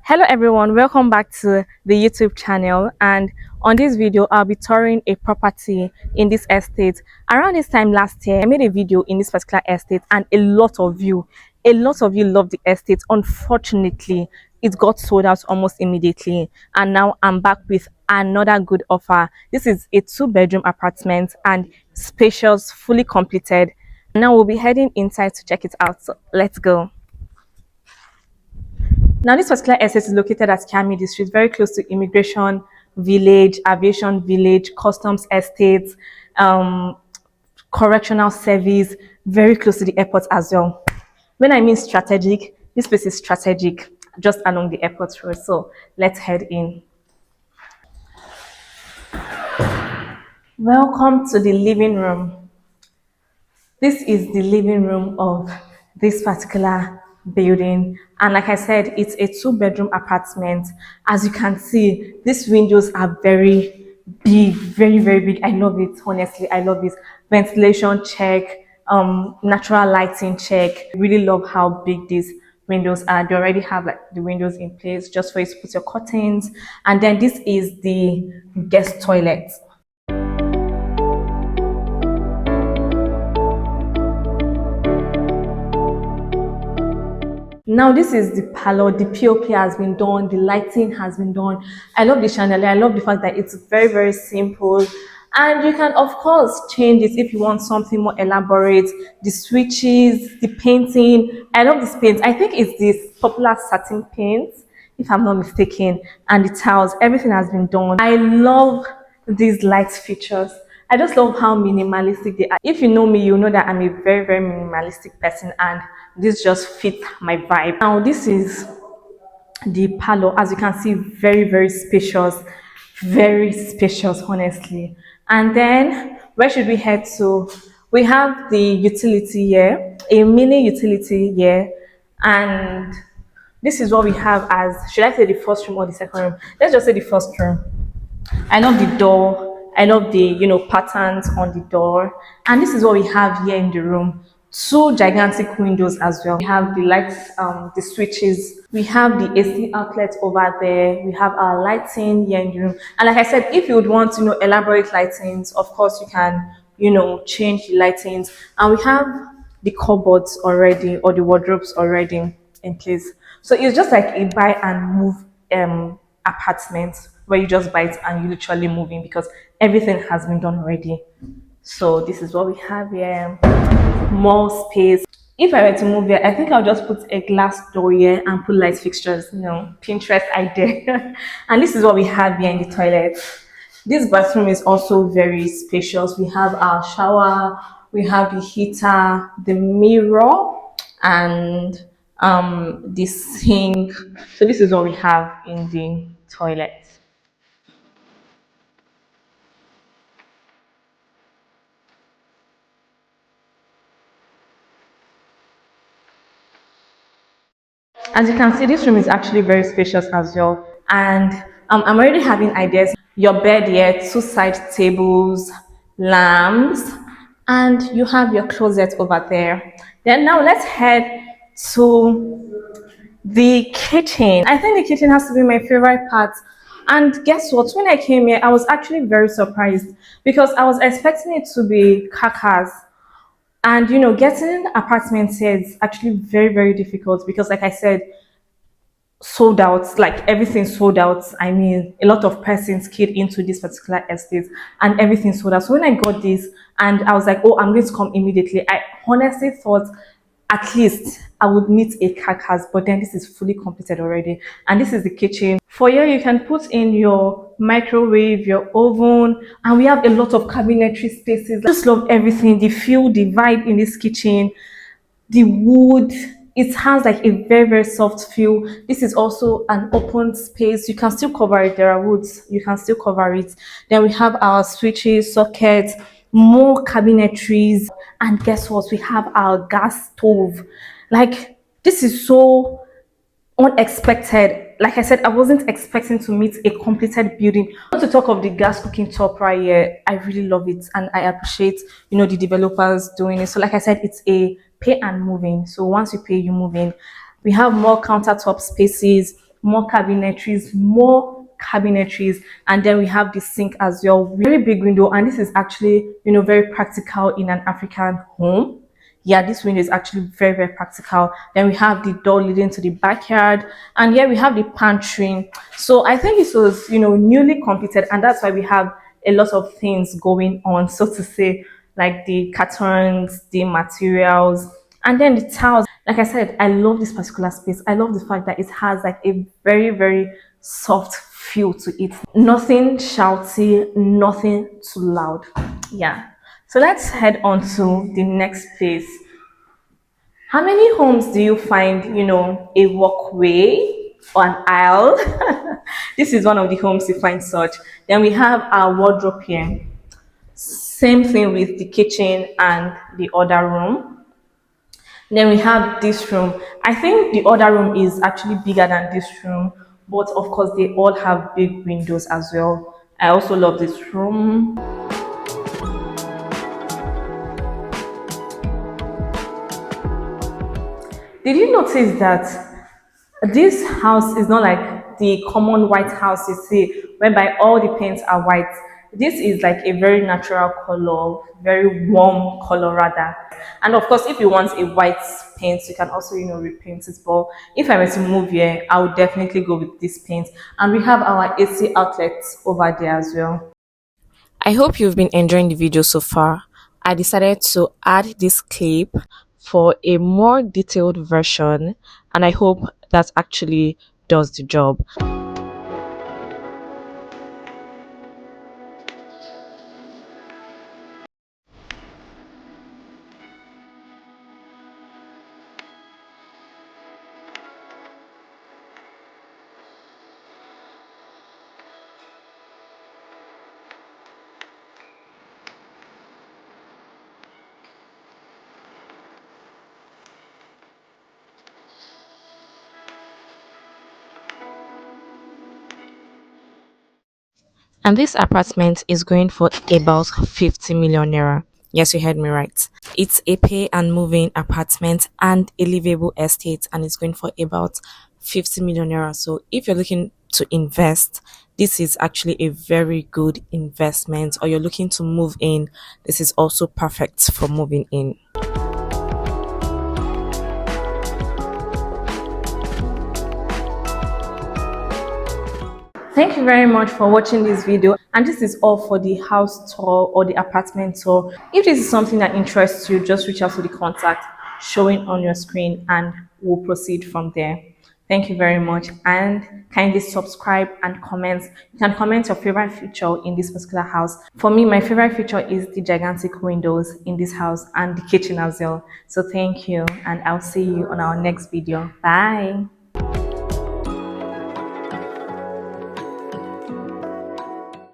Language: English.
Hello everyone, welcome back to the YouTube channel, and on this video I'll be touring a property in this estate. Around this time last year I made a video in this particular estate and a lot of you love the estate. Unfortunately, it got sold out almost immediately, and now I'm back with another good offer. This is a two-bedroom apartment and spacious, fully completed. Now we'll be heading inside to check it out, so let's go. Now, this particular estate is located at Kiami District, very close to Immigration Village, Aviation Village, Customs Estates, um, Correctional Service, very close to the airport as well. When I mean strategic, this place is strategic, just along the airport road. So let's head in. Welcome to the living room. This is the living room of this particular building, and like I said, it's a two-bedroom apartment. As you can see, these windows are very big, very big. I love it. Honestly, I love it. Ventilation check, natural lighting check. Really love how big these windows are. They already have like the windows in place just for you to put your curtains. And then this is the guest toilet. Now this is the parlor. The POP has been done, the lighting has been done. I love the chandelier. I love the fact that it's very simple, and you can of course change it if you want something more elaborate. The switches, the painting. I love this paint. I think it's this popular satin paint, if I'm not mistaken, and the tiles. Everything has been done. I love these light features. I just love how minimalistic they are. If you know me, you know that I'm a very minimalistic person, and this just fits my vibe. Now, this is the parlor. As you can see, very spacious, very spacious, honestly. And then, where should we head to? We have the utility here, a mini utility here, and this is what we have as, should I say the first room or the second room? Let's just say the first room. I love the door. I love the patterns on the door. And this is what we have here in the room. Two gigantic windows as well. We have the lights, the switches. We have the AC outlet over there. We have our lighting here in the room. And like I said, if you would want elaborate lightings, of course you can change the lightings. And we have the cupboards already, or the wardrobes already in place. So it's just like a buy and move apartment, where you just buy it and you literally move in, because everything has been done already. So this is what we have here. More space. If I were to move here, I think I'll just put a glass door here and put light fixtures, Pinterest idea. And this is what we have here in the toilet. This bathroom is also very spacious. We have our shower, we have the heater, the mirror, and the sink. So this is what we have in the toilet. As you can see, this room is actually very spacious as well. And I'm already having ideas. Your bed here, two side tables, lamps, and you have your closet over there. Then now let's head to the kitchen. I think the kitchen has to be my favorite part. And guess what? When I came here, I was actually very surprised, because I was expecting it to be carcass. And getting apartments here is actually very difficult, because like I said, sold out, like everything sold out. I mean, a lot of persons keyed into this particular estate and everything sold out. So when I got this and I was like, oh, I'm going to come immediately, I honestly thought at least I would meet a carcass, but then this is fully completed already. And this is the kitchen. For here, you can put in your microwave, your oven, and we have a lot of cabinetry spaces. I just love everything, the feel, the vibe in this kitchen, the wood. It has like a very soft feel. This is also an open space. You can still cover it. There are woods, you can still cover it. Then we have our switches, sockets, more cabinetries, and guess what, we have our gas stove. Like, this is so unexpected. Like I said, I wasn't expecting to meet a completed building. Not to talk of the gas cooking top right here. I really love it, and I appreciate the developers doing it. So like I said, it's a pay and move in. So once you pay, you move in. We have more countertop spaces, more cabinetries, and then we have the sink as well. Very big window, and this is actually, very practical in an African home. Yeah, this window is actually very, very practical. Then we have the door leading to the backyard, and here we have the pantry. So I think this was, newly completed, and that's why we have a lot of things going on, so to say, like the cartons, the materials, and then the towels. Like I said, I love this particular space. I love the fact that it has like a very, very soft feel to it. Nothing shouty, nothing too loud. Yeah. So let's head on to the next place. How many homes do you find, a walkway or an aisle? This is one of the homes you find such. Then we have our wardrobe here. Same thing with the kitchen and the other room. Then we have this room. I think the other room is actually bigger than this room, but of course they all have big windows as well. I also love this room. Did you notice that this house is not like the common white house you see, whereby all the paints are white? This is like a very natural color, very warm color rather. And of course, if you want a white paint, you can also, repaint it. But if I were to move here, I would definitely go with this paint. And we have our AC outlets over there as well. I hope you've been enjoying the video so far. I decided to add this clip for a more detailed version, and I hope that actually does the job. And this apartment is going for about 50 million naira. Yes, you heard me right. It's a pay and moving apartment and a livable estate, and it's going for about 50 million naira. So if you're looking to invest, this is actually a very good investment, or you're looking to move in, this is also perfect for moving in. Thank you very much for watching this video, and this is all for the house tour or the apartment tour. If this is something that interests you, just reach out to the contact showing on your screen and we'll proceed from there. Thank you very much, and kindly subscribe and comment. You can comment your favorite feature in this particular house. For me, my favorite feature is the gigantic windows in this house and the kitchen as well. So thank you, and I'll see you on our next video. Bye.